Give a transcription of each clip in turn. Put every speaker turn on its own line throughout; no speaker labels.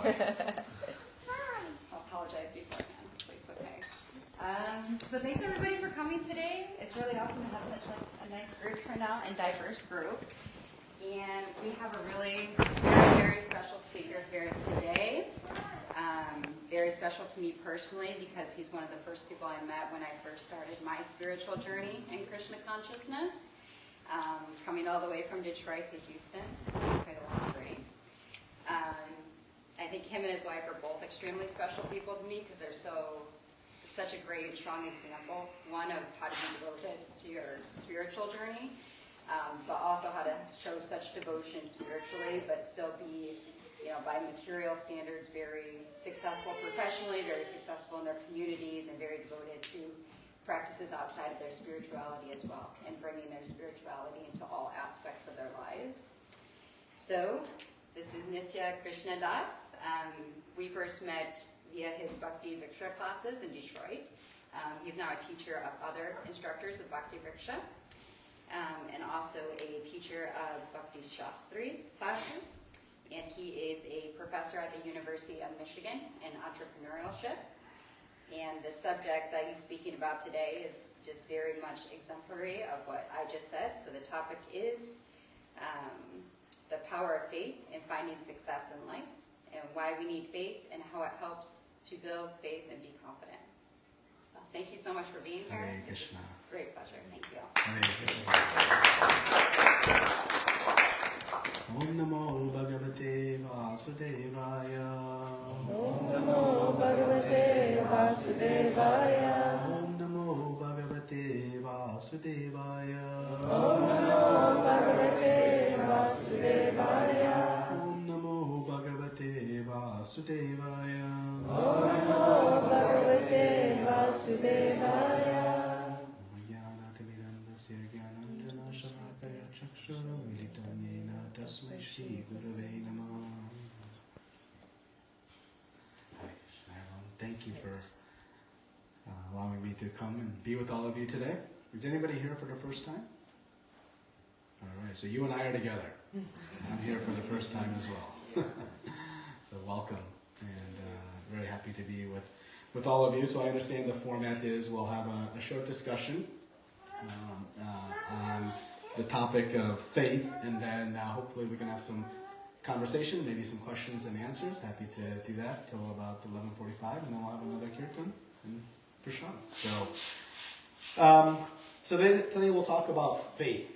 I'll apologize beforehand, but it's okay. So thanks everybody for coming today. It's really awesome to have such a nice group turned out and diverse group. And we have a really very special speaker here today. Very special to me personally because he's one of the first people I met when I first started my spiritual journey in Krishna consciousness. Coming all the way from Detroit to Houston. So it's quite a long journey. I think him and his wife are both extremely special people to me because they're such a great and strong example, one of how to be devoted to your spiritual journey, but also how to show such devotion spiritually, but still be, by material standards, very successful professionally, very successful in their communities, and very devoted to practices outside of their spirituality as well, and bringing their spirituality into all aspects of their lives. So, this is Nitya Krishna Das. We first met via his Bhakti classes in Detroit. He's now a teacher of other instructors of Bhakti and also a teacher of Bhakti Shastri classes. And he is a professor at the University of Michigan in entrepreneurship. And the subject that he's speaking about today is just very much exemplary of what I just said. So the topic is the power of faith in finding success in life, and why we need faith and how it helps to build faith and be confident. Well, thank you so much for being here.
Hare Krishna.
Great pleasure. Thank you.
Hare Krishna. Om Namo Bhagavate Vasudevaya.
Om Namo Bhagavate Vasudevaya.
Om Namo Bhagavate Vasudevaya.
Om Namo Bhagavate Vasudevaya.
Om Namo Bhagavate Vasudevaya.
Om Namo Bhagavate Vasudevaya.
Jnanatirandasya Jnanandjana Shalakaya Chakshura Militam Yena Tasmai Shri Gurave Namah. Thank you for allowing me to come and be with all of you today. Is anybody here for the first time? All right, so you and I are together. I'm here for the first time as well. So welcome, and very happy to be with all of you. So I understand the format is we'll have a short discussion on the topic of faith, and then hopefully we can have some conversation, maybe some questions and answers. Happy to do that till about 11:45, and then we'll have another kirtan and prashad. So today we'll talk about faith.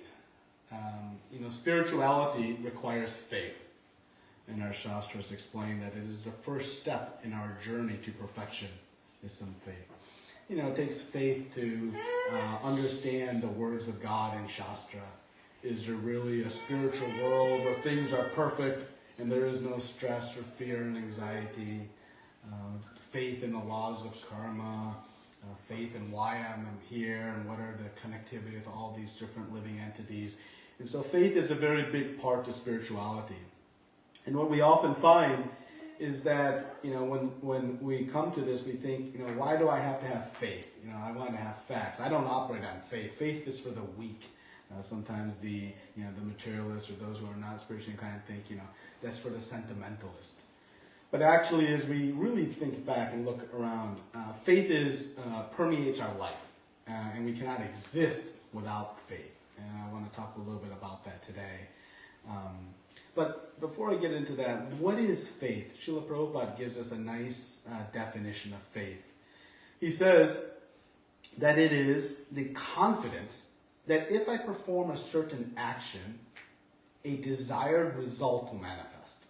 Spirituality requires faith. And our Shastras explain that it is the first step in our journey to perfection is some faith. It takes faith to understand the words of God in Shastra. Is there really a spiritual world where things are perfect and there is no stress or fear and anxiety? Faith in the laws of karma, faith in why I'm here and what are the connectivity with all these different living entities. And so faith is a very big part of spirituality. And what we often find is that, when we come to this, we think, why do I have to have faith? I want to have facts. I don't operate on faith. Faith is for the weak. Sometimes the materialists or those who are not spiritually inclined think, that's for the sentimentalist. But actually, as we really think back and look around, faith permeates our life. And we cannot exist without faith. And I want to talk a little bit about that today. But before I get into that, what is faith? Srila Prabhupada gives us a nice definition of faith. He says that it is the confidence that if I perform a certain action, a desired result will manifest.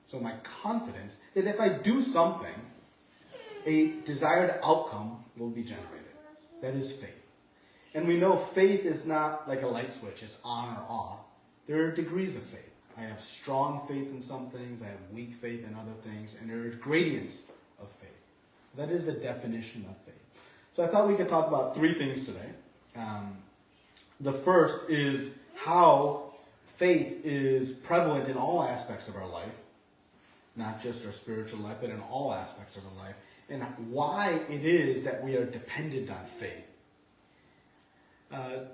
So my confidence that if I do something, a desired outcome will be generated. That is faith. And we know faith is not like a light switch, it's on or off. There are degrees of faith. I have strong faith in some things, I have weak faith in other things, and there are gradients of faith. That is the definition of faith. So I thought we could talk about three things today. The first is how faith is prevalent in all aspects of our life, not just our spiritual life, but in all aspects of our life, and why it is that we are dependent on faith.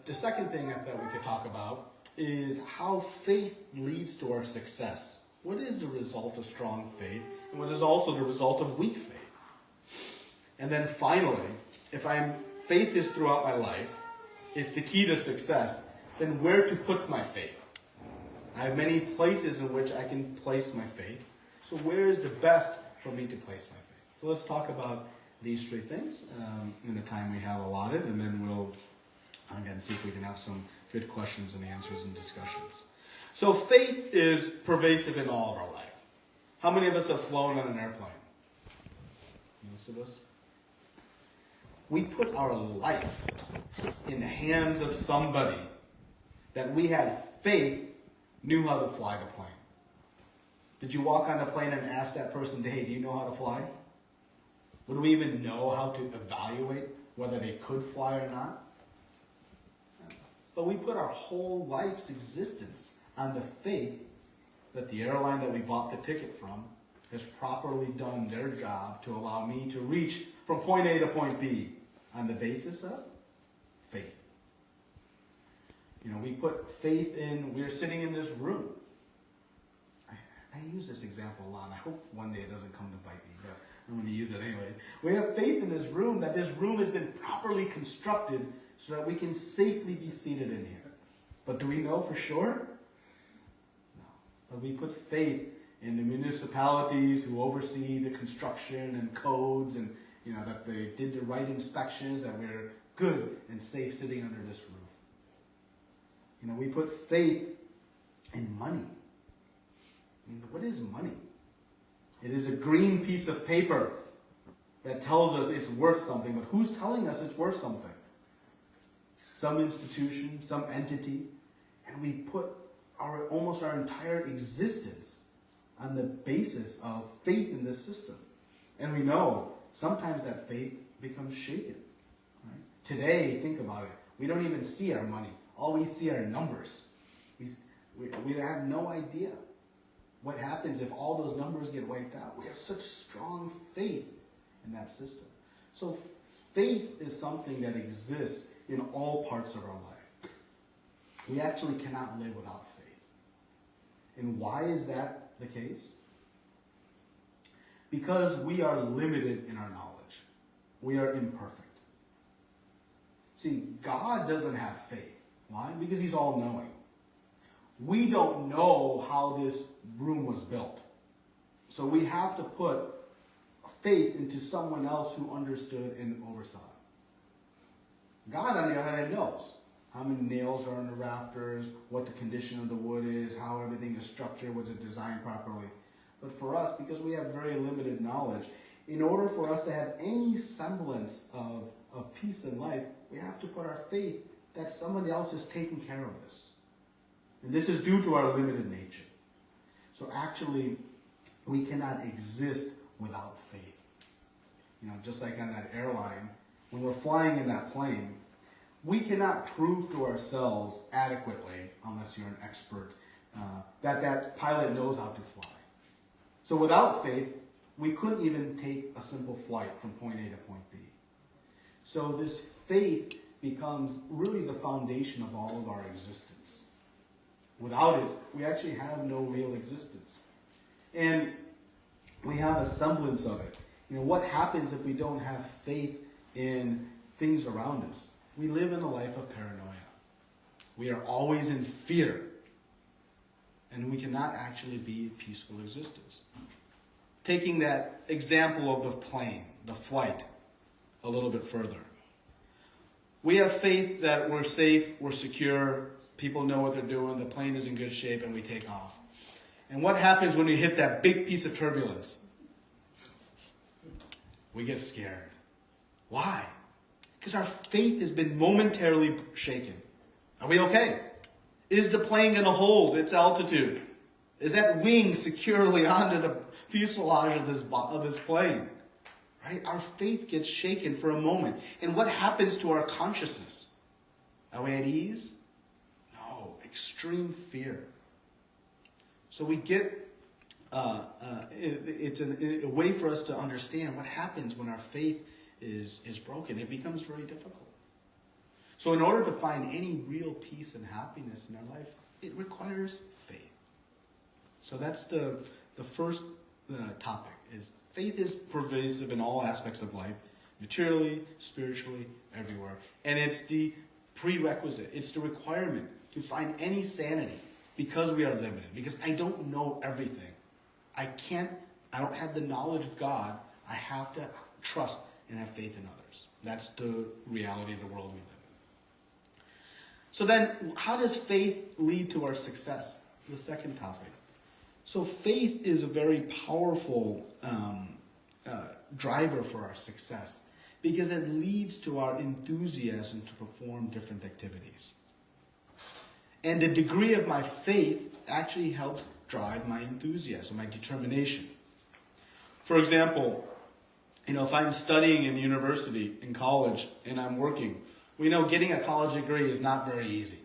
The second thing that we could talk about is how faith leads to our success What is the result of strong faith? And what is also the result of weak faith? And then finally, if faith is throughout my life, is the key to success, then where to put my faith? I have many places in which I can place my faith. So where is the best for me to place my faith? So let's talk about these three things in the time we have allotted, and then we'll, again, see if we can have some good questions and answers and discussions. So faith is pervasive in all of our life. How many of us have flown on an airplane? Most of us. We put our life in the hands of somebody that we had faith knew how to fly the plane. Did you walk on a plane and ask that person, hey, do you know how to fly? Would we even know how to evaluate whether they could fly or not? But we put our whole life's existence on the faith that the airline that we bought the ticket from has properly done their job to allow me to reach from point A to point B on the basis of faith. You know, we put faith in, we're sitting in this room. I use this example a lot. I hope one day it doesn't come to bite me, but I'm going to use it anyways. We have faith in this room, that this room has been properly constructed so that we can safely be seated in here. But do we know for sure? No. But we put faith in the municipalities who oversee the construction and codes, and you know that they did the right inspections, that we're good and safe sitting under this roof. You know, we put faith in money. I mean, what is money? It is a green piece of paper that tells us it's worth something, but who's telling us it's worth something? Some institution, some entity, and we put almost our entire existence on the basis of faith in this system. And we know sometimes that faith becomes shaken. Right? Today, think about it. We don't even see our money. All we see are numbers. We have no idea what happens if all those numbers get wiped out. We have such strong faith in that system. So faith is something that exists in all parts of our life. We actually cannot live without faith. And why is that the case? Because we are limited in our knowledge. We are imperfect. See, God doesn't have faith. Why? Because he's all-knowing. We don't know how this room was built. So we have to put faith into someone else who understood and oversaw it. God, on the other hand, knows how many nails are in the rafters, what the condition of the wood is, how everything is structured, was it designed properly. But for us, because we have very limited knowledge, in order for us to have any semblance of peace in life, we have to put our faith that somebody else is taking care of this. And this is due to our limited nature. So actually, we cannot exist without faith. You know, just like on that airline, when we're flying in that plane, we cannot prove to ourselves adequately, unless you're an expert, that pilot knows how to fly. So without faith, we couldn't even take a simple flight from point A to point B. So this faith becomes really the foundation of all of our existence. Without it, we actually have no real existence. And we have a semblance of it. You know, what happens if we don't have faith in things around us? We live in a life of paranoia. We are always in fear. And we cannot actually be in peaceful existence. Taking that example of the plane, the flight, a little bit further. We have faith that we're safe, we're secure, people know what they're doing, the plane is in good shape, and we take off. And what happens when we hit that big piece of turbulence? We get scared. Why? Because our faith has been momentarily shaken. Are we okay? Is the plane going to hold its altitude? Is that wing securely onto the fuselage of this plane? Right? Our faith gets shaken for a moment. And what happens to our consciousness? Are we at ease? No. Extreme fear. So we get, it's a way for us to understand what happens when our faith is broken. It becomes very difficult. So in order to find any real peace and happiness in our life, it requires faith. So that's the first topic, is faith is pervasive in all aspects of life, materially, spiritually, everywhere. And it's the prerequisite, it's the requirement to find any sanity, because we are limited, because I don't know everything. I don't have the knowledge of God. I have to trust and have faith in others. That's the reality of the world we live in. So then, how does faith lead to our success? The second topic. So faith is a very powerful driver for our success, because it leads to our enthusiasm to perform different activities. And the degree of my faith actually helps drive my enthusiasm, my determination. For example, if I'm studying in university, in college, and I'm working, we know getting a college degree is not very easy.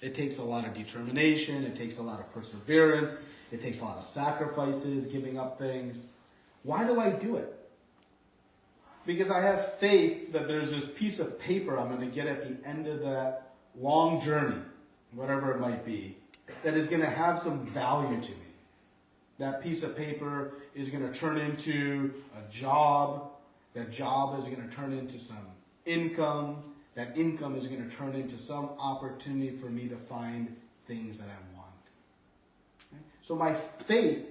It takes a lot of determination, it takes a lot of perseverance, it takes a lot of sacrifices, giving up things. Why do I do it? Because I have faith that there's this piece of paper I'm going to get at the end of that long journey, whatever it might be, that is going to have some value to me. That piece of paper is going to turn into a job. That job is going to turn into some income. That income is going to turn into some opportunity for me to find things that I want. Okay? So my faith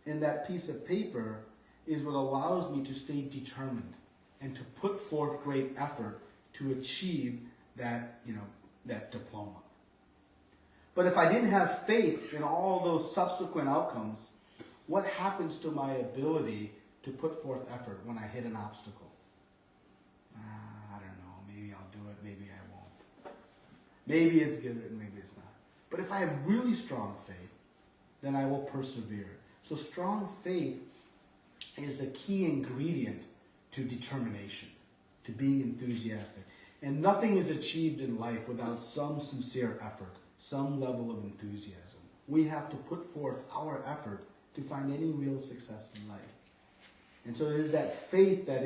in that piece of paper is what allows me to stay determined and to put forth great effort to achieve that, that diploma. But if I didn't have faith in all those subsequent outcomes, what happens to my ability to put forth effort when I hit an obstacle? I don't know. Maybe I'll do it. Maybe I won't. Maybe it's good and maybe it's not. But if I have really strong faith, then I will persevere. So strong faith is a key ingredient to determination, to being enthusiastic. And nothing is achieved in life without some sincere effort, some level of enthusiasm. We have to put forth our effort to find any real success in life. And so it is that faith that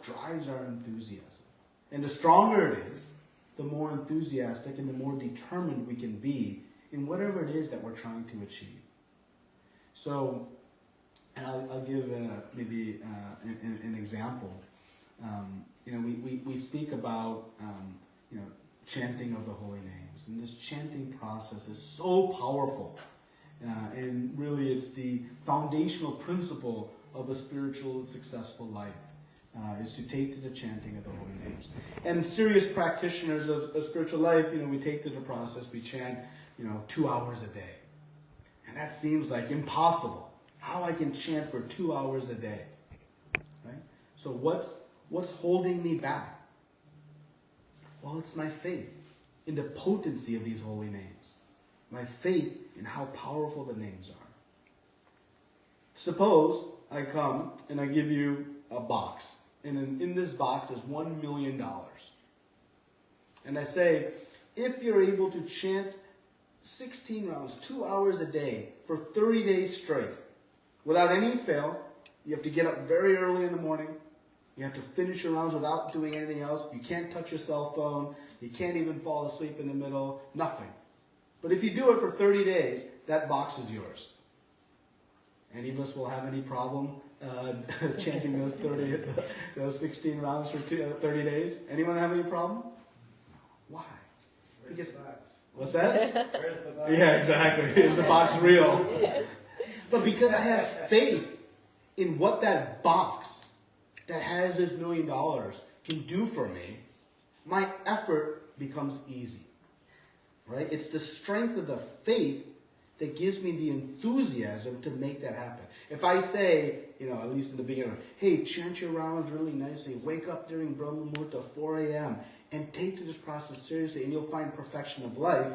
drives our enthusiasm. And the stronger it is, the more enthusiastic and the more determined we can be in whatever it is that we're trying to achieve. So, and I'll give maybe an example. We speak about chanting of the holy names, and this chanting process is so powerful, and really it's the foundational principle of a spiritual, successful life, is to take to the chanting of the holy names. And serious practitioners of spiritual life, we take to the process. We chant, 2 hours a day, and that seems like impossible. How I can chant for 2 hours a day, right? So what's holding me back? Well, it's my faith in the potency of these holy names. My faith in how powerful the names are. Suppose I come and I give you a box, and in this box is $1 million. And I say, if you're able to chant 16 rounds, 2 hours a day for 30 days straight, without any fail, you have to get up very early in the morning. You have to finish your rounds without doing anything else. You can't touch your cell phone. You can't even fall asleep in the middle. Nothing. But if you do it for 30 days, that box is yours. Any of us will have any problem chanting those 16 rounds for 30 days? Anyone have any problem? Why? Because, what's that?
Where's the box?
Yeah, exactly. Is the box real? But because I have faith in what that box that has this $1 million can do for me, my effort becomes easy. Right? It's the strength of the faith that gives me the enthusiasm to make that happen. If I say, at least in the beginning, hey, chant your rounds really nicely, wake up during Brahma Muhurta, 4 a.m., and take to this process seriously, and you'll find perfection of life,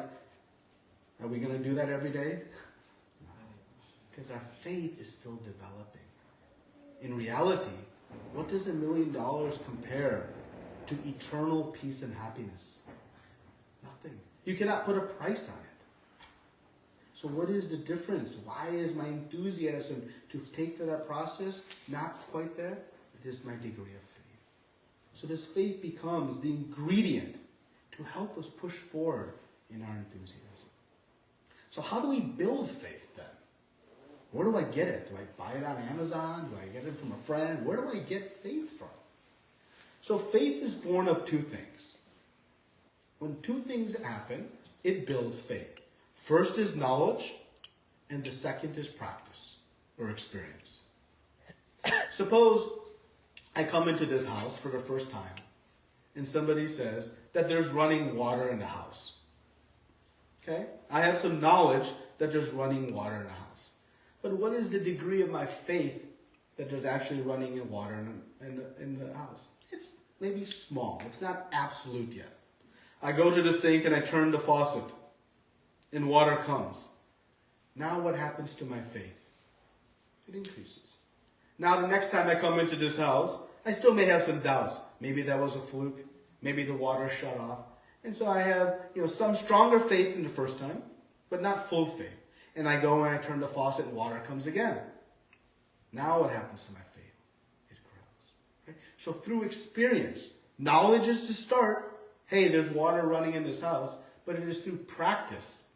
are we going to do that every day? No. Because our faith is still developing. In reality, what does $1 million compare to eternal peace and happiness? Nothing. You cannot put a price on it. So what is the difference? Why is my enthusiasm to take to that process not quite there? It is my degree of faith. So this faith becomes the ingredient to help us push forward in our enthusiasm. So how do we build faith then? Where do I get it? Do I buy it on Amazon? Do I get it from a friend? Where do I get faith from? So faith is born of two things. When two things happen, it builds faith. First is knowledge, and the second is practice or experience. Suppose I come into this house for the first time, and somebody says that there's running water in the house. Okay? I have some knowledge that there's running water in the house. But what is the degree of my faith that there's actually running water in the house? It's maybe small. It's not absolute yet. I go to the sink and I turn the faucet, and water comes. Now what happens to my faith? It increases. Now the next time I come into this house, I still may have some doubts. Maybe that was a fluke. Maybe the water shut off. And so I have, some stronger faith than the first time, but not full faith. And I go and I turn the faucet and water comes again. Now what happens to my faith? It grows. Okay? So through experience, knowledge is to start. Hey, there's water running in this house. But it is through practice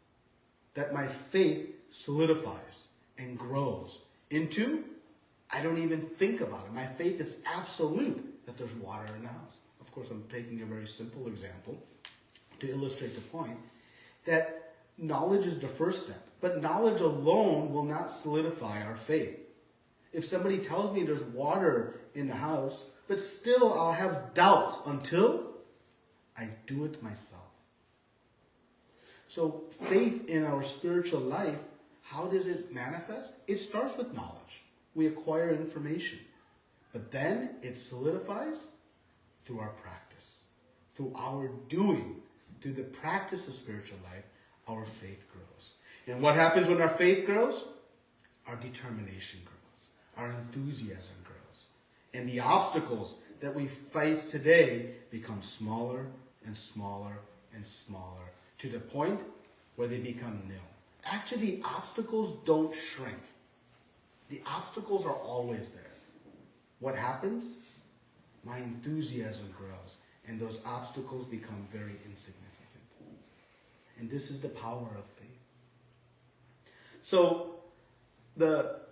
that my faith solidifies and grows into, I don't even think about it. My faith is absolute that there's water in the house. Of course, I'm taking a very simple example to illustrate the point that knowledge is the first step. But knowledge alone will not solidify our faith. If somebody tells me there's water in the house, but still I'll have doubts until I do it myself. So faith in our spiritual life, how does it manifest? It starts with knowledge. We acquire information. But then it solidifies through our practice. Through our doing. Through the practice of spiritual life, our faith grows. And what happens when our faith grows? Our determination grows. Our enthusiasm grows. And the obstacles that we face today become smaller and smaller and smaller to the point where they become nil. Actually, the obstacles don't shrink. The obstacles are always there. What happens? My enthusiasm grows, and those obstacles become very insignificant. And this is the power of faith. So,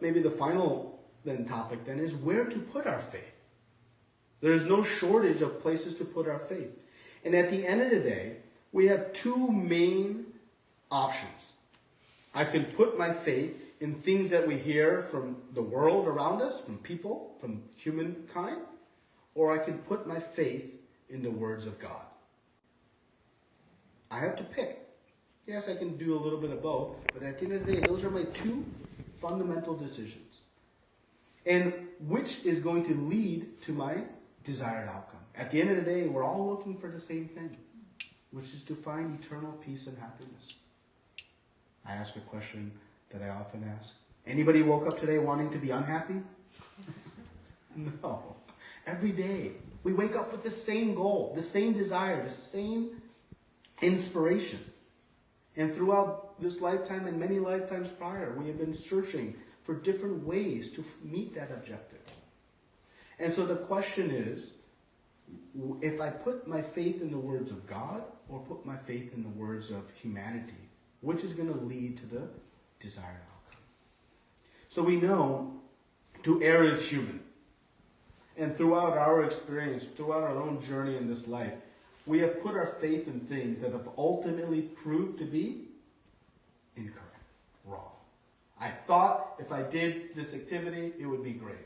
maybe the final topic is where to put our faith. There is no shortage of places to put our faith. And at the end of the day, we have two main options. I can put my faith in things that we hear from the world around us, from people, from humankind, or I can put my faith in the words of God. I have to pick. Yes, I can do a little bit of both, but at the end of the day, those are my two fundamental decisions. And which is going to lead to my desired outcome. At the end of the day, we're all looking for the same thing, which is to find eternal peace and happiness. I ask a question that I often ask. Anybody woke up today wanting to be unhappy? No. Every day, we wake up with the same goal, the same desire, the same inspiration. And throughout this lifetime and many lifetimes prior, we have been searching for different ways to meet that objective. And so the question is, if I put my faith in the words of God or put my faith in the words of humanity, which is going to lead to the desired outcome? So we know to err is human. And throughout our experience, throughout our own journey in this life, we have put our faith in things that have ultimately proved to be incorrect, wrong. I thought if I did this activity, it would be great,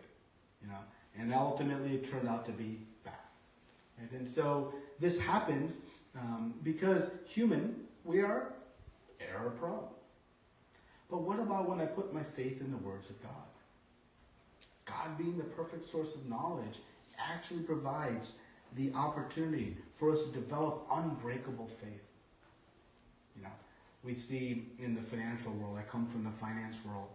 and ultimately it turned out to be bad. Right? And so this happens because we are error prone. But what about when I put my faith in the words of God? God being the perfect source of knowledge actually provides the opportunity for us to develop unbreakable faith. We see in the financial world, I come from the finance world,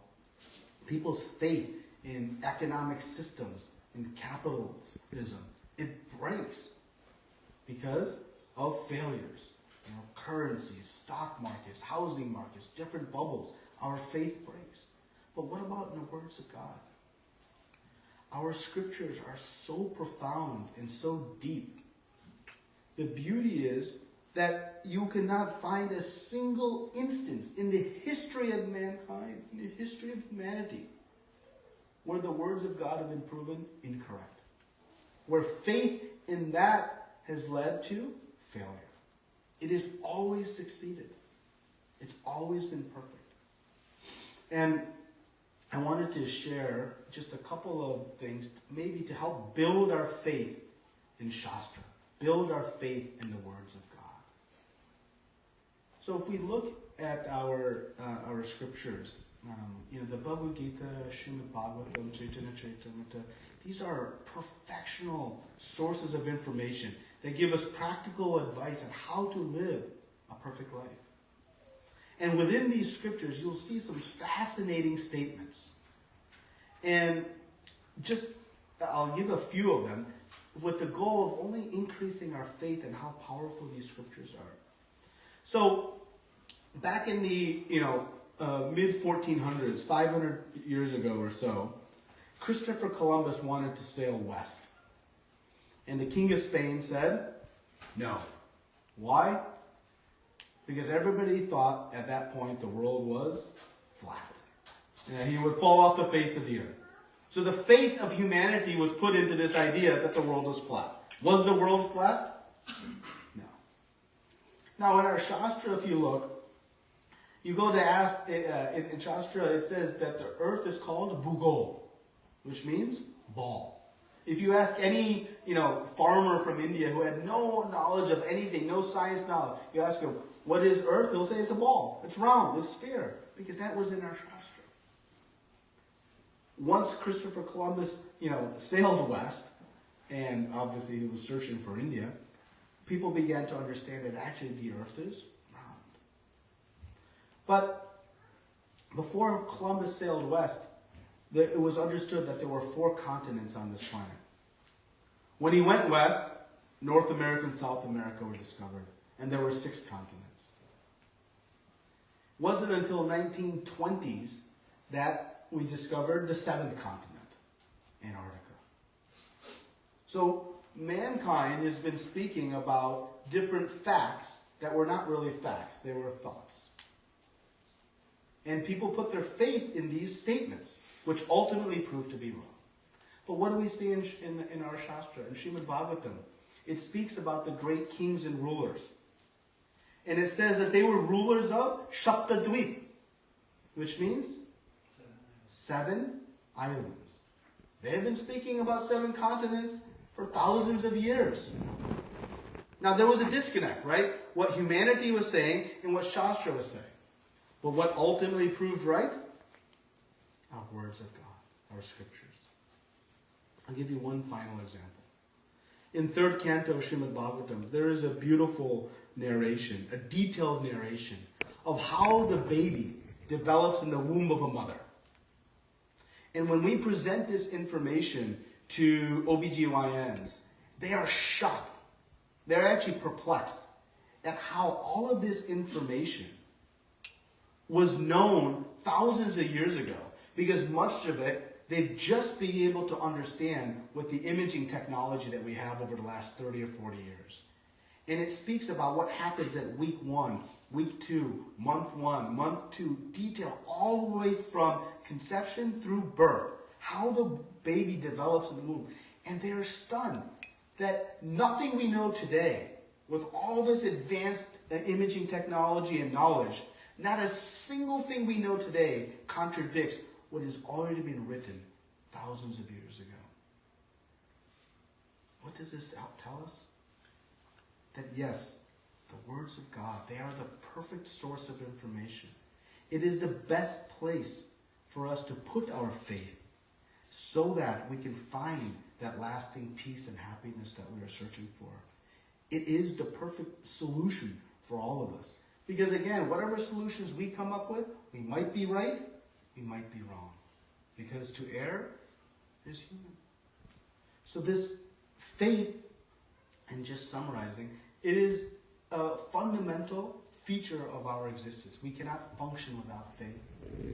people's faith in economic systems, in capitalism, it breaks because of failures. Currencies, stock markets, housing markets, different bubbles. Our faith breaks. But what about in the words of God? Our scriptures are so profound and so deep. The beauty is that you cannot find a single instance in the history of mankind, in the history of humanity, where the words of God have been proven incorrect. Where faith in that has led to failure. It has always succeeded. It's always been perfect. And I wanted to share just a couple of things, maybe to help build our faith in Shastra, build our faith in the words of God. So if we look at our scriptures, the Bhagavad Gita, Srimad Bhagavatam, Chaitanya Charitamrita, these are perfectional sources of information that give us practical advice on how to live a perfect life. And within these scriptures, you'll see some fascinating statements. And I'll give a few of them with the goal of only increasing our faith in how powerful these scriptures are. So, back in the mid-1400s, 500 years ago or so, Christopher Columbus wanted to sail west. And the King of Spain said, no. Why? Because everybody thought at that point the world was flat. And he would fall off the face of the earth. So the faith of humanity was put into this idea that the world was flat. Was the world flat? No. Now in our Shastra, if you look, you go to ask, in Shastra it says that the earth is called Bhugol, which means ball. If you ask any, farmer from India who had no knowledge of anything, no science knowledge, you ask him, what is earth? They'll say it's a ball. It's round. It's sphere. Because that was in our Shastra. Once Christopher Columbus, sailed west, and obviously he was searching for India, people began to understand that actually the earth is round. But before Columbus sailed west, it was understood that there were 4 continents on this planet. When he went west, North America and South America were discovered, and there were 6 continents. It wasn't until 1920s that we discovered the 7th continent, Antarctica. So mankind has been speaking about different facts that were not really facts, they were thoughts. And people put their faith in these statements, which ultimately proved to be wrong. But what do we see in our Shastra, in Srimad Bhagavatam? It speaks about the great kings and rulers. And it says that they were rulers of Shaptadvip, which means 7 islands. They have been speaking about 7 continents for thousands of years. Now there was a disconnect, right? What humanity was saying and what Shastra was saying. But what ultimately proved right? Our words of God, our scriptures. I'll give you one final example. In 3rd canto of Srimad Bhagavatam, there is a beautiful narration, a detailed narration of how the baby develops in the womb of a mother. And when we present this information to OBGYNs, they are shocked. They're actually perplexed at how all of this information was known thousands of years ago, because much of it they've just been able to understand with the imaging technology that we have over the last 30 or 40 years. And it speaks about what happens at week 1, week 2, month 1, month 2, detail all the way from conception through birth, how the baby develops in the womb. And they're stunned that nothing we know today, with all this advanced imaging technology and knowledge, not a single thing we know today contradicts what has already been written thousands of years ago. What does this tell us? That yes, the words of God, they are the perfect source of information. It is the best place for us to put our faith so that we can find that lasting peace and happiness that we are searching for. It is the perfect solution for all of us. Because again, whatever solutions we come up with, we might be right, we might be wrong. Because to err is human. So this faith, and just summarizing, it is a fundamental feature of our existence. We cannot function without faith.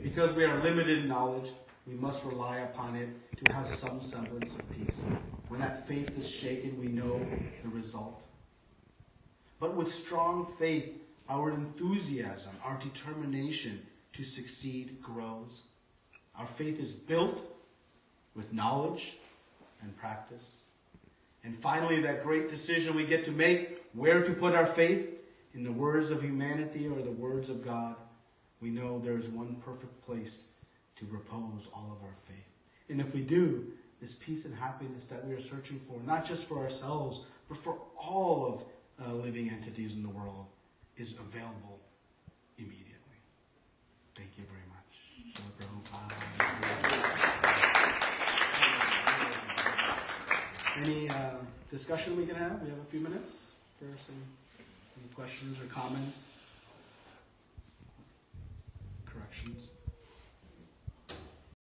Because we are limited in knowledge, we must rely upon it to have some semblance of peace. When that faith is shaken, we know the result. But with strong faith, our enthusiasm, our determination to succeed grows. Our faith is built with knowledge and practice. And finally, that great decision we get to make, where to put our faith, in the words of humanity or the words of God, we know there is one perfect place to repose all of our faith. And if we do, this peace and happiness that we are searching for, not just for ourselves, but for all of living entities in the world, is available immediately. Thank you very much. Any discussion we can have? We have a few minutes for some questions or comments, corrections.